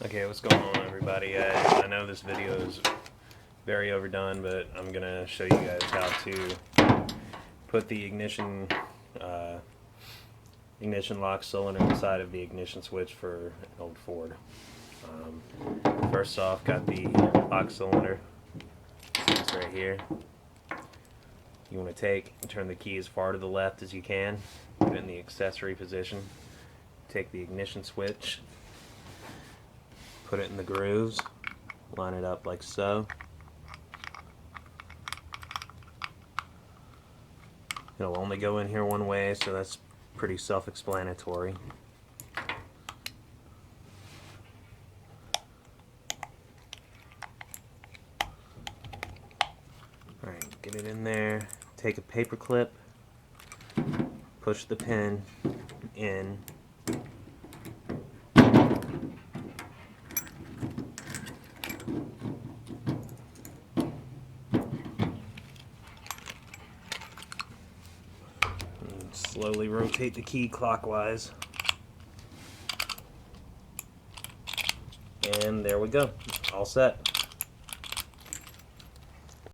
Okay, what's going on, everybody? I know this video is very overdone, but I'm gonna show you guys how to put the ignition lock cylinder inside of the ignition switch for an old Ford. First off, got the lock cylinder. It's right here. You want to turn the key as far to the left as you can, put it in the accessory position, take the ignition switch, put it in the grooves, line it up like so. It'll only go in here one way, so that's pretty self-explanatory. Alright, get it in there, take a paper clip, push the pin in, slowly rotate the key clockwise, and there we go, all set.